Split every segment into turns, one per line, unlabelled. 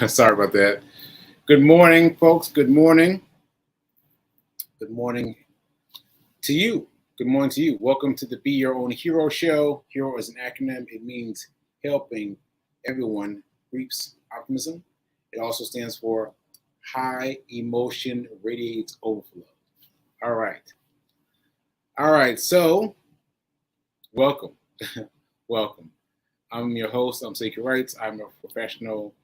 Sorry about that. Good morning, folks. Good morning. Good morning to you. Good morning to you. Welcome to the Be Your Own Hero Show. Hero is an acronym. It means helping everyone reaps optimism. It also stands for high emotion radiates overflow. All right. All right. So, welcome. Welcome. I'm your host. I'm Sekou Write. I'm a professional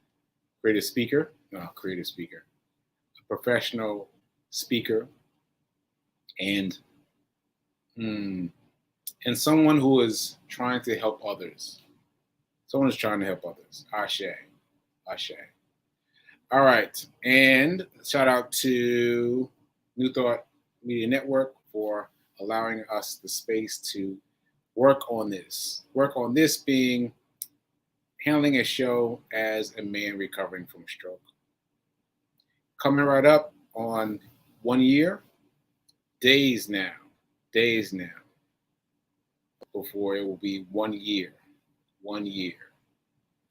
creative speaker. No, creative speaker. A professional speaker and someone who is trying to help others. Someone is trying to help others. Ashe. Ashe. All right. And shout out to New Thought Media Network for allowing us the space to work on this. Work on this being handling a show as a man recovering from stroke. Coming right up on 1 year, days now, before it will be 1 year. 1 year.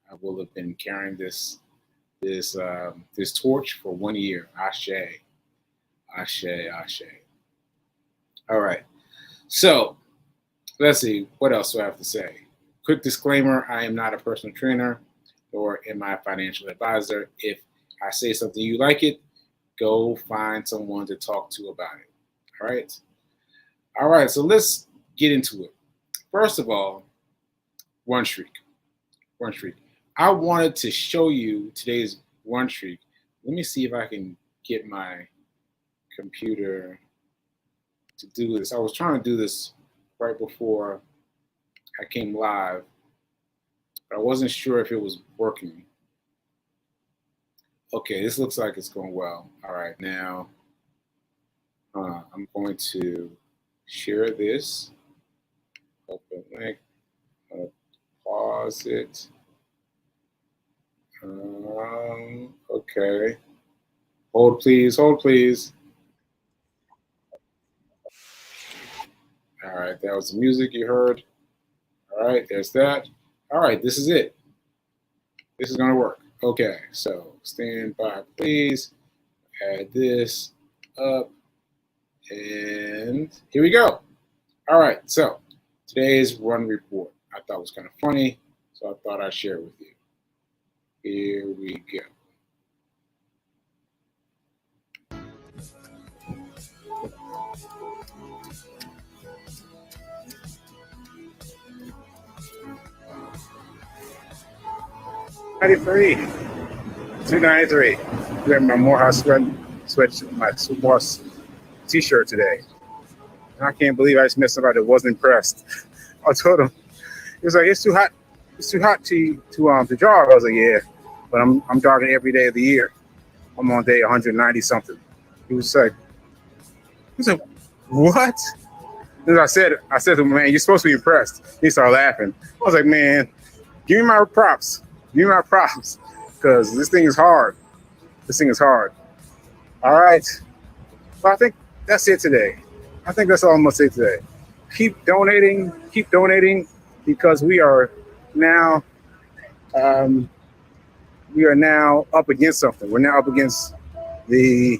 I will have been carrying this torch for 1 year. Ashe. Ashe, ashe. All right. So let's see. What else do I have to say? Quick disclaimer, I am not a personal trainer nor am I a financial advisor. If I say something you like it, go find someone to talk to about it. All right? All right, so let's get into it. First of all, run streak. Run streak. I wanted to show you today's run streak. Let me see if I can get my computer to do this. I was trying to do this right before I came live, but I wasn't sure if it was working. Okay, this looks like it's going well. All right, now I'm going to share this. Open link. Pause it. Okay. Hold please, hold please. All right, that was the music you heard. All right, there's that. All right, this is it. This is gonna work. Okay, so stand by, please. Add this up, and here we go. All right, so today's run report I thought was kind of funny, so I thought I'd share it with you. Here we go. '93, 293. Wearing my Morehouse my Morehouse T-shirt today. And I can't believe I just met somebody that wasn't impressed. I told him, he was like, "It's too hot. It's too hot to jog." I was like, "Yeah, but I'm jogging every day of the year. I'm on day 190 something." He was like, "What?" And I said to him, "Man, you're supposed to be impressed." He started laughing. I was like, "Man, give me my props. Give me my props, because this thing is hard. This thing is hard." All right. Well, I think that's it today. I think that's all I'm gonna say today. Keep donating, because we are now up against something. We're now up against the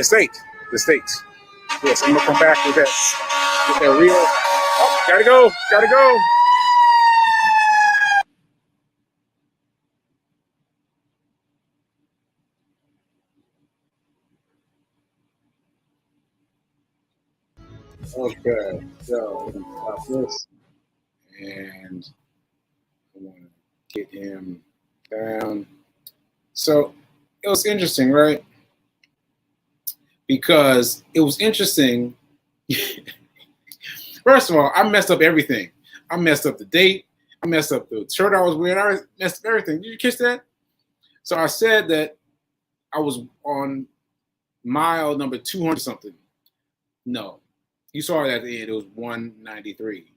state. The state. Yes, I'm gonna come back with that real. Oh, gotta go. Okay, so I'm gonna stop this, and I want to get him down. So it was interesting, right? Because it was interesting. First of all, I messed up everything. I messed up the date. I messed up the shirt I was wearing. I messed up everything. Did you catch that? So I said that I was on mile number 200 something. No, you saw it at the end. It was 193.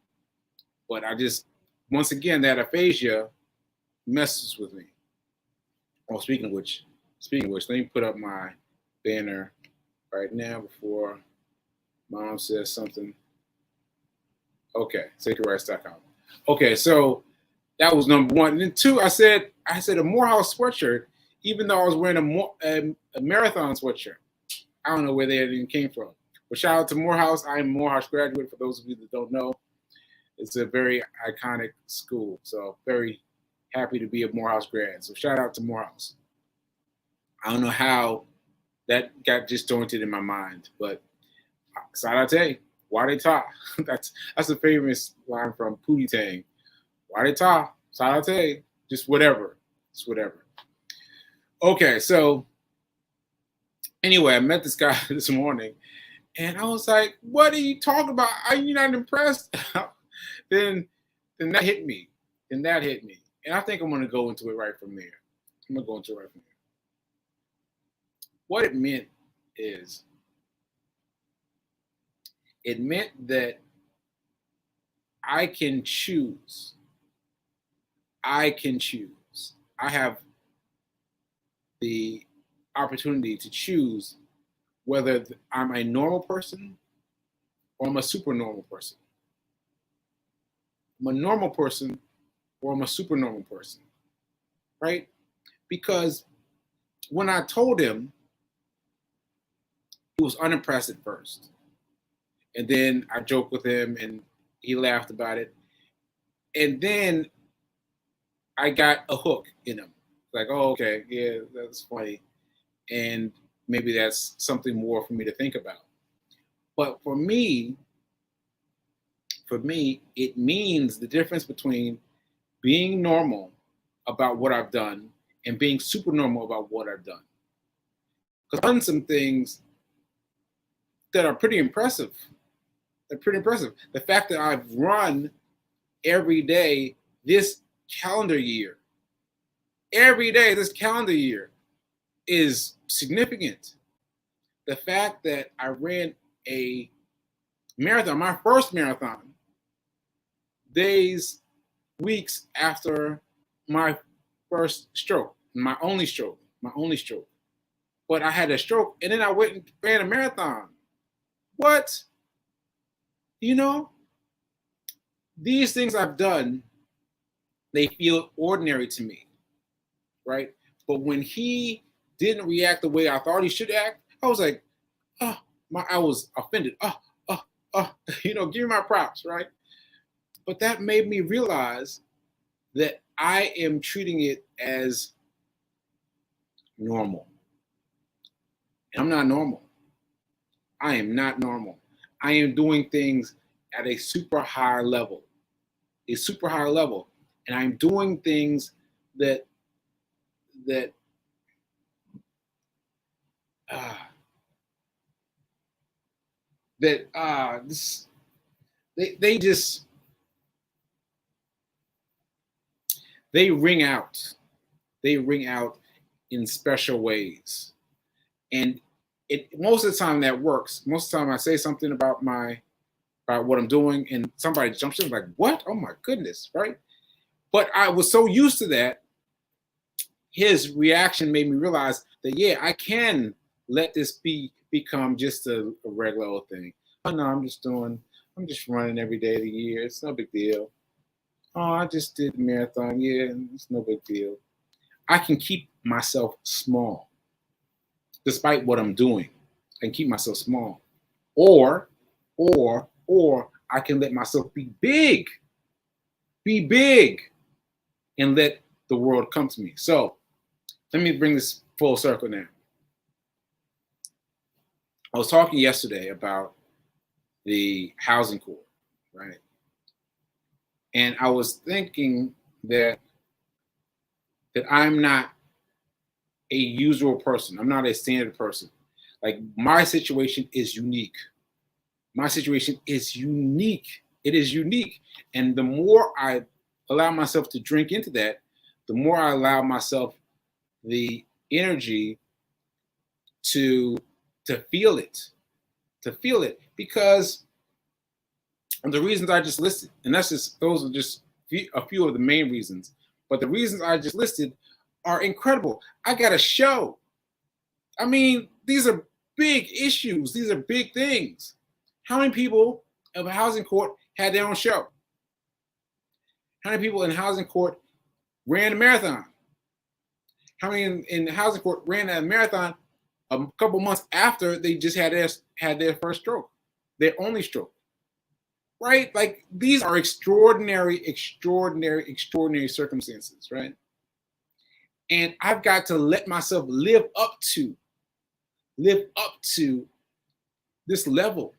But I just, once again, that aphasia messes with me. Oh, speaking of which, let me put up my banner right now before Mom says something. Okay, SekouWrite.com. Okay, so That was number one. And then two, I said a Morehouse sweatshirt, even though I was wearing a marathon sweatshirt. I don't know where they even came from. But shout out to Morehouse. I am a Morehouse graduate, for those of you that don't know. It's a very iconic school. So very happy to be a Morehouse grad. So shout out to Morehouse. I don't know how that got disjointed in my mind, but Sarate, Wadeta. That's a famous line from Pootie Tang. Wadeta, Sarate, just whatever. It's whatever. Okay, so anyway, I met this guy this morning, and I was like, "What are you talking about? Are you not impressed?" then that hit me. And I think I'm going to go into it right from there. What it meant is, it meant that I can choose. I have the opportunity to choose whether I'm a normal person or I'm a super normal person. I'm a normal person or I'm a super normal person, right? Because when I told him, he was unimpressed at first. And then I joked with him and he laughed about it. And then I got a hook in him. Like, oh, okay, yeah, that's funny. And maybe that's something more for me to think about. But for me, it means the difference between being normal about what I've done and being super normal about what I've done. Because I've done some things that are pretty impressive. The fact that I've run every day this calendar year is significant. The fact that I ran a marathon, my first marathon, weeks after my first stroke, my only stroke. But I had a stroke and then I went and ran a marathon. What? You know, these things I've done, they feel ordinary to me, right? But when he didn't react the way I thought he should act, I was like, I was offended. Give me my props, right? But that made me realize that I am treating it as normal. And I'm not normal. I am not normal. I am doing things at a super high level. And I'm doing things that they ring out. They ring out in special ways. And most of the time that works. Most of the time I say something about what I'm doing and somebody jumps in like, what? Oh my goodness, right? But I was so used to that, his reaction made me realize that, yeah, I can let this become just a regular old thing. Oh no, I'm just running every day of the year. It's no big deal. Oh, I just did a marathon. Yeah, it's no big deal. I can keep myself small despite what I'm doing. I can keep myself small. Or I can let myself be big. Be big and let the world come to me. So let me bring this full circle now. I was talking yesterday about the housing court, right? And I was thinking that I'm not a usual person. I'm not a standard person. Like, my situation is unique. It is unique. And the more I allow myself to drink into that, the more I allow myself the energy to feel it. Because of the reasons I just listed. And those are just a few of the main reasons. But the reasons I just listed are incredible. I got a show. I mean, these are big issues. These are big things. How many people of a housing court had their own show? How many people in housing court ran a marathon? How many in housing court ran a marathon a couple months after they just had their first stroke, their only stroke? Right? Like these are extraordinary, extraordinary, extraordinary circumstances, right? And I've got to let myself live up to this level.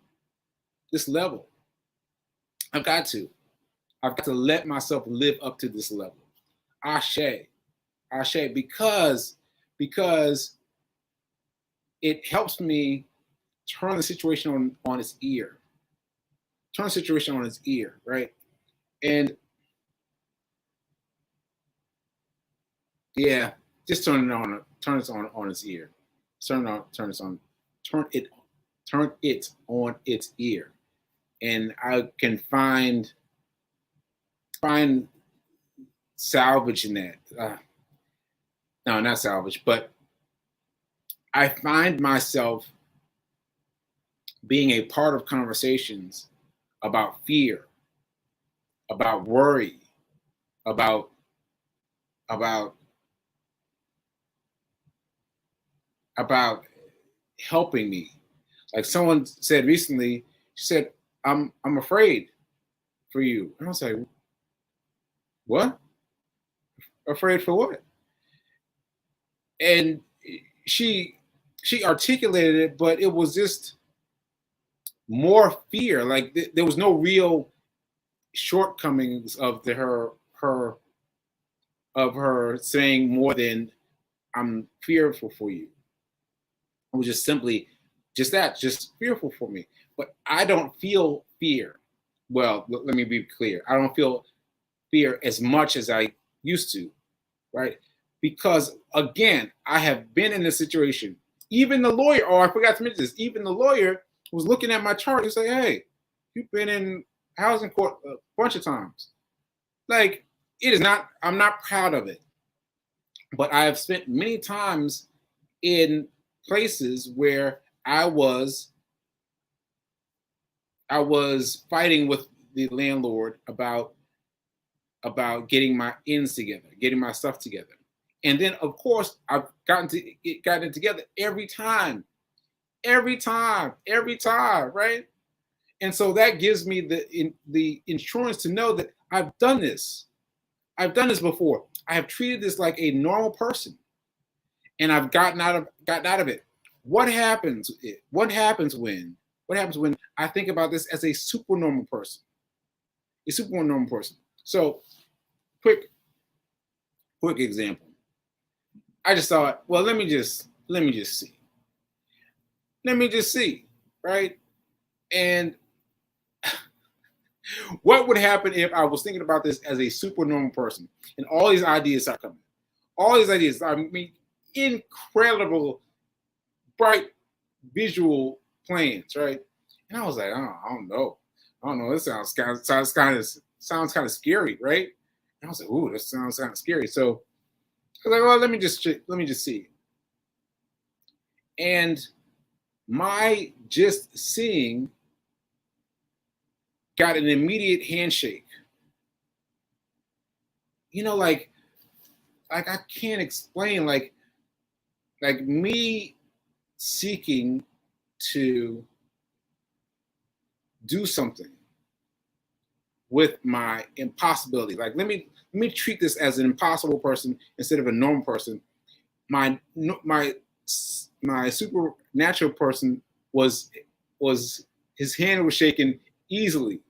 This level. I've got to let myself live up to this level. Ashe, because it helps me turn the situation on its ear. Turn the situation on its ear, right? And yeah, just turn it on its ear. Turn it on its ear. And I can find salvage in that. No, not salvage, but I find myself being a part of conversations about fear, about worry, about helping me. Like someone said recently, she said, I'm afraid for you. And I was like, what? Afraid for what? And she articulated it, but it was just more fear. Like there was no real shortcomings of her saying more than I'm fearful for you. It was just simply just fearful for me. But I don't feel fear. Well, let me be clear. I don't feel fear as much as I used to, right? Because again, I have been in this situation. Even the lawyer, oh, I forgot to mention this, even the lawyer was looking at my chart and say, hey, you've been in housing court a bunch of times. Like, it is not, I'm not proud of it. But I have spent many times in places where I was fighting with the landlord about getting my ends together, getting my stuff together. And then of course I've gotten it together every time, right? And so that gives me the insurance to know that I've done this. I've done this before. I have treated this like a normal person, and I've gotten out of it. What happens when I think about this as a super normal person? A super normal person. So, quick example. I just thought, well, let me just see. Let me just see, right? And what would happen if I was thinking about this as a super normal person and all these ideas start coming? All these ideas, I mean, incredible, bright visual plans, right? And I was like, oh, I don't know. This sounds kind of scary, right? And I was like, ooh, this sounds kind of scary. So I was like, well, let me just see. And my just seeing got an immediate handshake. You know, like I can't explain, like me seeking to do something with my impossibility. Like let me treat this as an impossible person instead of a normal person. My supernatural person was his hand was shaking easily.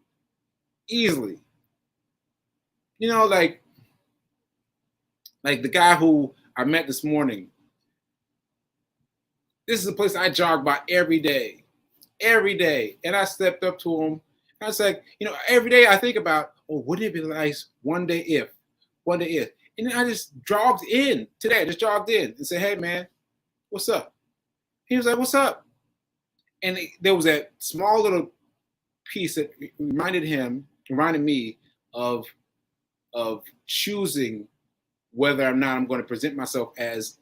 You know, like the guy who I met this morning. This is a place I jog by every day. And I stepped up to him. I was like, you know, every day I think about, oh, wouldn't it be nice one day if. And then I just jogged in today. I just jogged in and said, hey, man, what's up? He was like, what's up? And there was that small little piece that reminded me of choosing whether or not I'm going to present myself as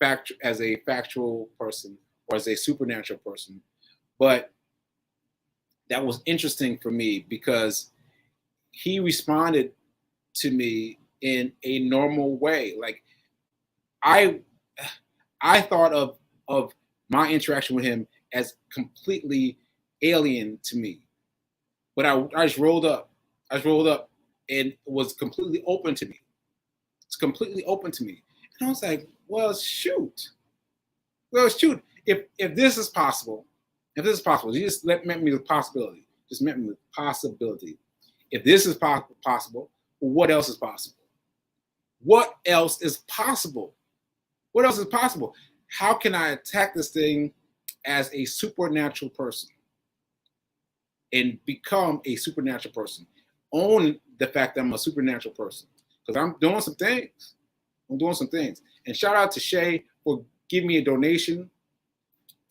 a factual person or as a supernatural person. But that was interesting for me because he responded to me in a normal way. Like I thought of my interaction with him as completely alien to me. But I just rolled up. I just rolled up and it was completely open to me. It's completely open to me. And I was like, well, shoot. Well, shoot. If this is possible, you just met me with possibility. Just met me with possibility. If this is possible, what else is possible? What else is possible? What else is possible? How can I attack this thing as a supernatural person and become a supernatural person? Own the fact that I'm a supernatural person because I'm doing some things. And shout out to Shay for giving me a donation.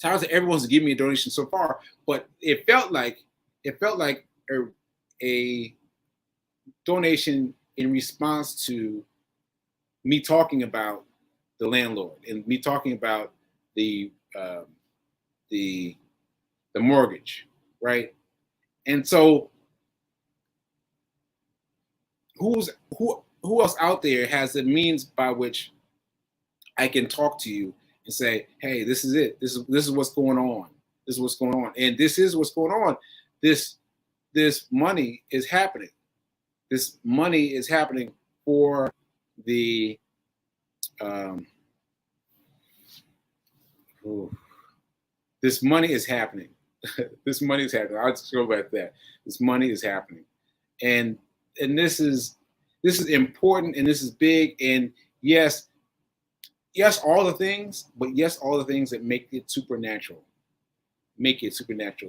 Shout out to everyone who's given me a donation so far, but it felt like a donation in response to me talking about the landlord and me talking about the mortgage, right? And so who else out there has the means by which I can talk to you and say, hey, this is it. This is what's going on. This is what's going on. And this is what's going on. This money is happening. This money is happening for the this money is happening. This money is happening. I'll just go back to that. This money is happening. And this is important and this is big. And yes, all the things, but yes, all the things that make it supernatural.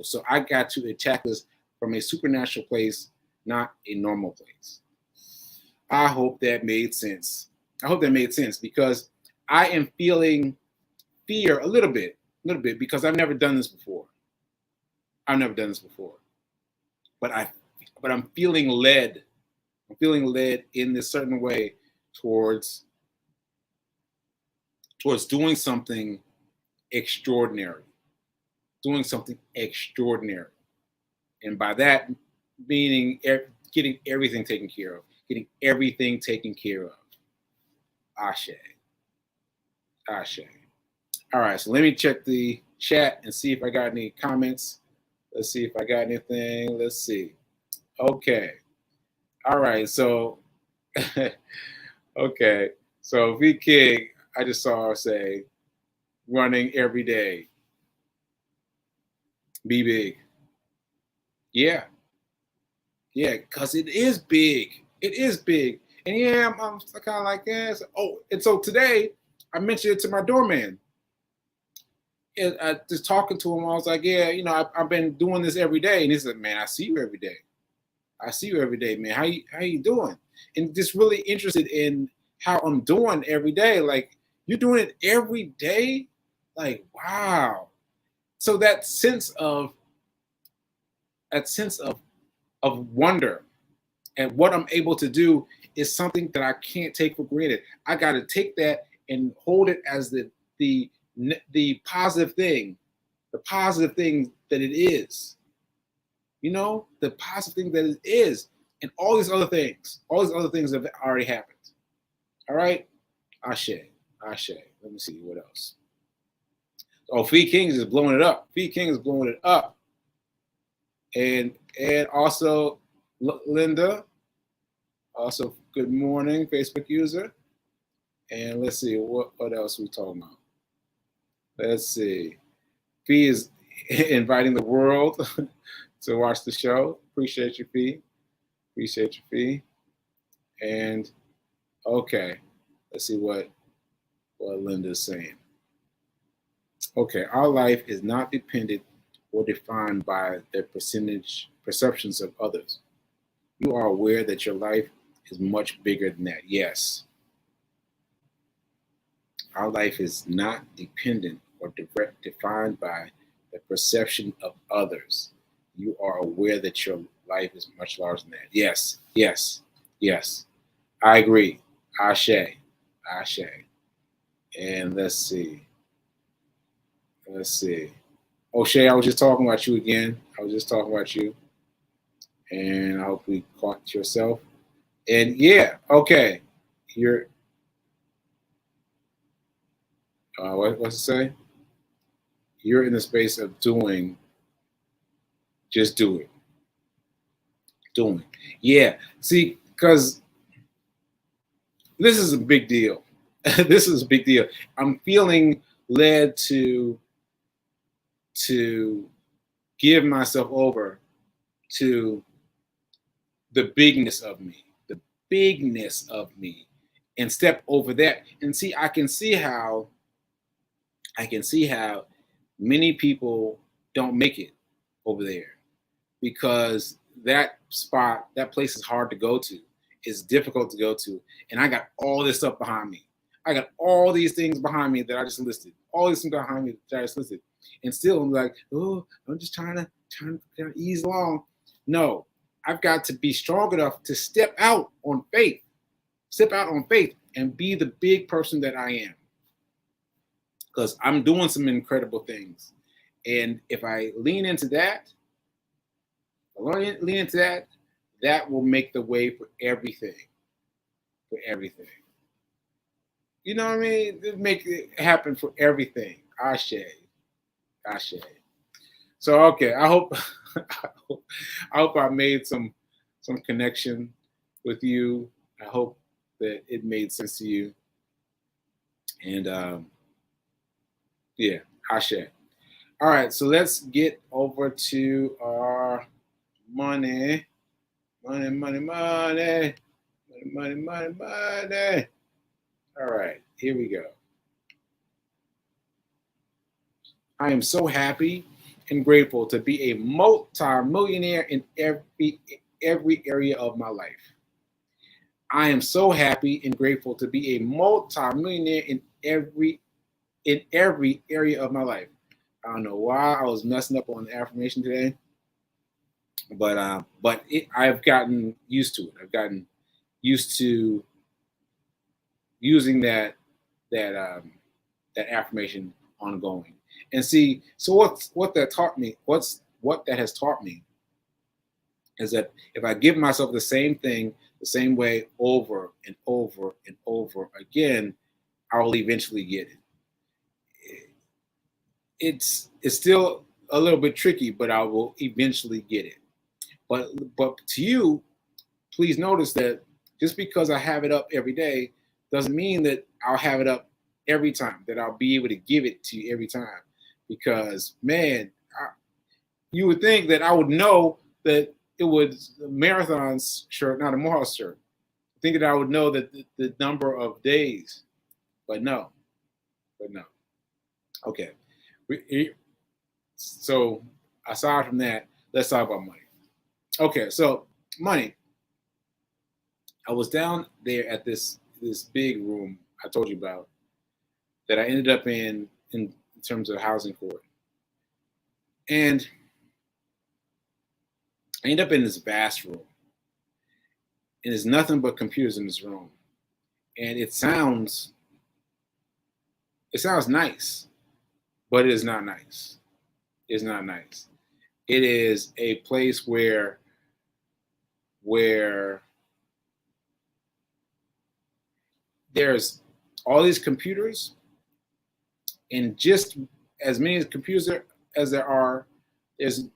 So I got to attack this from a supernatural place, not a normal place. I hope that made sense. Because I am feeling fear a little bit because I've never done this before. But I'm feeling led. In this certain way towards doing something extraordinary. And by that meaning getting everything taken care of. Ashe. All right, so let me check the chat and see if I got any comments. Let's see if I got anything. Let's see. Okay. All right, so okay. So V King, I just saw her say, running every day. Be big. Yeah, because it is big. And yeah, I'm kind of like, yeah. And so today, I mentioned it to my doorman. And I just talking to him, I was like, yeah, I've been doing this every day. And he said, man, I see you every day. Man. How you doing? And just really interested in how I'm doing every day. Like, you're doing it every day? Like, wow. So that sense of wonder and what I'm able to do is something that I can't take for granted. I got to take that and hold it as the positive thing, that it is. The positive thing that it is, and all these other things have already happened. All right, Ashe. Let me see what else. Oh, Fee King is blowing it up. And also Linda. Also, good morning, Facebook user. And let's see what else we talking about. Let's see. Fee is inviting the world to watch the show. Appreciate you, Fee. And okay, let's see what Linda's saying. Okay, our life is not dependent or defined by the perceptions of others. You are aware that your life is much bigger than that. Yes. Our life is not dependent or defined by the perception of others. You are aware that your life is much larger than that. Yes. I agree. Ashe. And let's see. Oh, Shay, I was just talking about you again. And I hope we caught yourself. And yeah, okay. You're what's it say? You're in the space of doing, just do it. Doing. Yeah. See, because this is a big deal. This is a big deal. I'm feeling led to give myself over to the bigness of me, the bigness of me, and step over that. And see, I can see how many people don't make it over there because that spot, that place is hard to go to. It's difficult to go to. And I got all this stuff behind me. I got all these things behind me that I just listed. All these things behind me that I just listed. And still I'm like, oh, I'm just trying to ease along. No, I've got to be strong enough to step out on faith. Step out on faith and be the big person that I am. Because I'm doing some incredible things. And if I lean into that, that will make the way for everything. For everything. You know what I mean? It make it happen for everything. Ashe. Ashe. So okay, I hope I made some connection with you. I hope that it made sense to you. And yeah, Ashe. All right, so let's get over to our money. Money, money, money. Money, money, money, money. All right, here we go. I am so happy and grateful to be a multi-millionaire in every area of my life. I am so happy and grateful to be a multi-millionaire in every area of my life. I don't know why I was messing up on the affirmation today, but I've gotten used to it. I've gotten used to using that affirmation ongoing. And see, so what that taught me, what that has taught me is that if I give myself the same thing the same way over and over and over again, I will eventually get it. It's still a little bit tricky, but I will eventually get it. But to you, please notice that just because I have it up every day doesn't mean that I'll have it up every time, that I'll be able to give it to you every time. Because, man, you would think that I would know that it was a marathon shirt, not a Morehouse shirt. Think that I would know that the number of days, but no. Okay. So aside from that, let's talk about money. Okay, so money. I was down there at this big room I told you about that I ended up in terms of housing court. And I ended up in this vast room. And there's nothing but computers in this room. And it sounds nice, but it is not nice. It's not nice. It is a place where there's all these computers, and just as many computers as there are, there's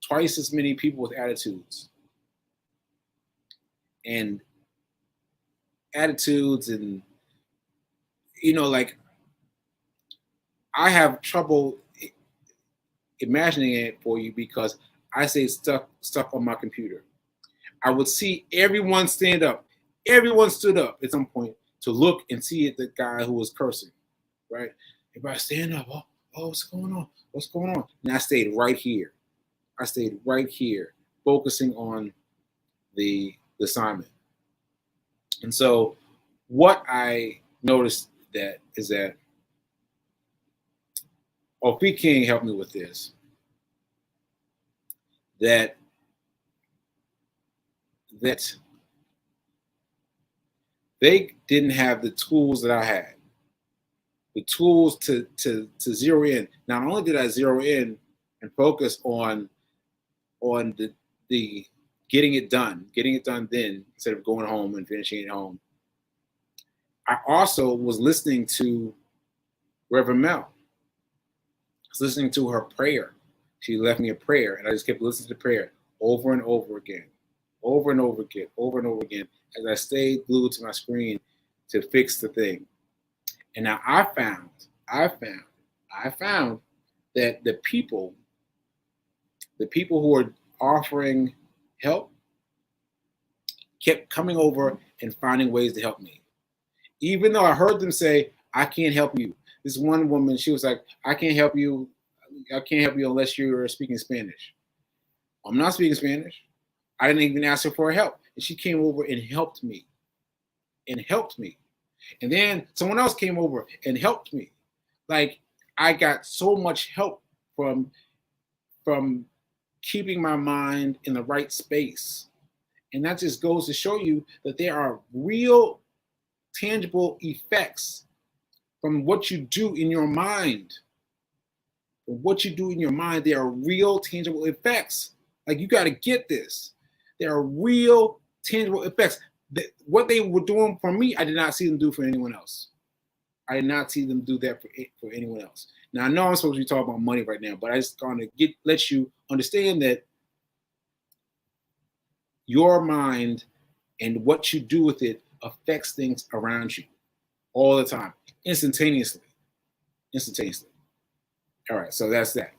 twice as many people with attitudes. And attitudes, and like, I have trouble imagining it for you because I say stuck on my computer. I would see everyone stand up. Everyone stood up at some point to look and see the guy who was cursing, right? Everybody stand up. Oh, what's going on? What's going on? And I stayed right here. Focusing on the assignment. And so what I noticed is that Mon-Fri King helped me with this, that they didn't have the tools that I had, the tools to zero in. Not only did I zero in and focus on the getting it done then instead of going home and finishing it home. I also was listening to Reverend Mel. I was listening to her prayer. She left me a prayer, and I just kept listening to prayer over and over again, over and over again, over and over again, as I stayed glued to my screen to fix the thing. And now I found that the people who are offering help kept coming over and finding ways to help me. Even though I heard them say, I can't help you. This one woman, she was like, I can't help you unless you're speaking Spanish. I'm not speaking Spanish. I didn't even ask her for help. And she came over and helped me. And then someone else came over and helped me. Like, I got so much help from keeping my mind in the right space. And that just goes to show you that there are real tangible effects from what you do in your mind. There are real tangible effects. Like, you got to get this. There are real tangible effects. What they were doing for me, I did not see them do for anyone else. I did not see them do that for anyone else. Now, I know I'm supposed to be talking about money right now, but I just want to let you understand that your mind and what you do with it affects things around you all the time, instantaneously. All right, so that's that.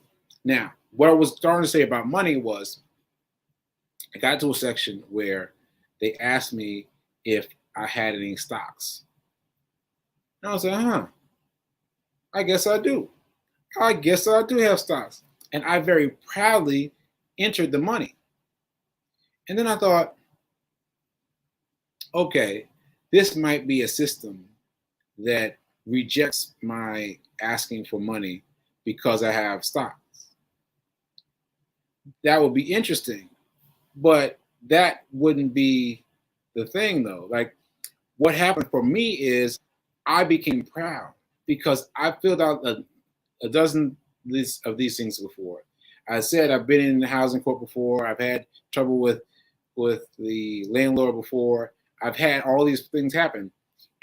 Now, what I was starting to say about money was, I got to a section where they asked me if I had any stocks. And I was like, I guess I do. I guess I do have stocks. And I very proudly entered the money. And then I thought, okay, this might be a system that rejects my asking for money because I have stocks. That would be interesting, but that wouldn't be the thing, though. Like, what happened for me is I became proud because I filled out a dozen of these things before. I said I've been in the housing court before. I've had trouble with the landlord before. I've had all these things happen,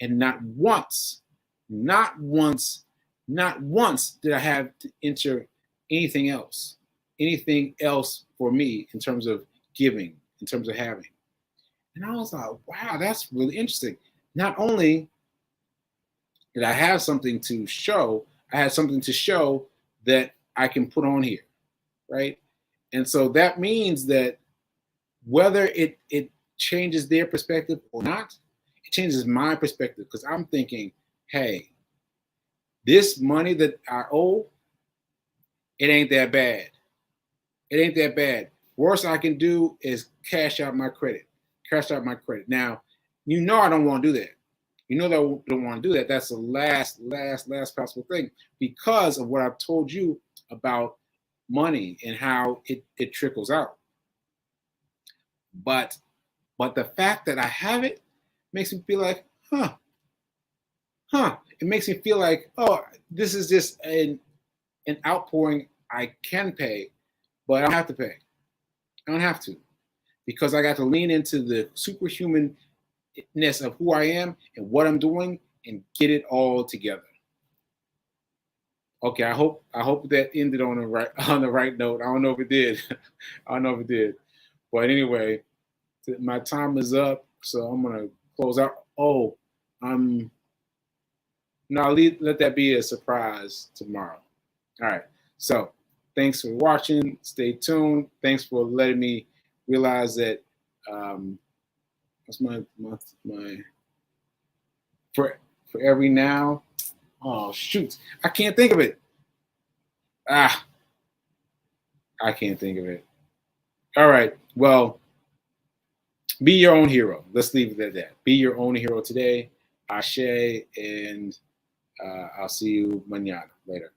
and not once did I have to enter anything else for me in terms of giving, in terms of having. And I was like, wow, that's really interesting. Not only did I have something to show, I had something to show that I can put on here, right? And so that means that whether it changes their perspective or not, it changes my perspective, because I'm thinking, hey, this money that I owe, it ain't that bad. It ain't that bad. Worst I can do is cash out my credit. Now, I don't want to do that. You know that I don't want to do that. That's the last possible thing, because of what I've told you about money and how it trickles out. But the fact that I have it makes me feel like, it makes me feel like, oh, this is just an outpouring I can pay, but I don't have to pay. I don't have to, because I got to lean into the superhumanness of who I am and what I'm doing and get it all together. Okay, I hope that ended on the right note. I don't know if it did. But anyway, my time is up, so I'm gonna close out. Oh, let that be a surprise tomorrow. All right. So thanks for watching. Stay tuned. Thanks for letting me realize that what's my for every now. Oh shoot, I can't think of it. I can't think of it. All right. Well, be your own hero. Let's leave it at that. Be your own hero today. Ashe, and I'll see you mañana. Later.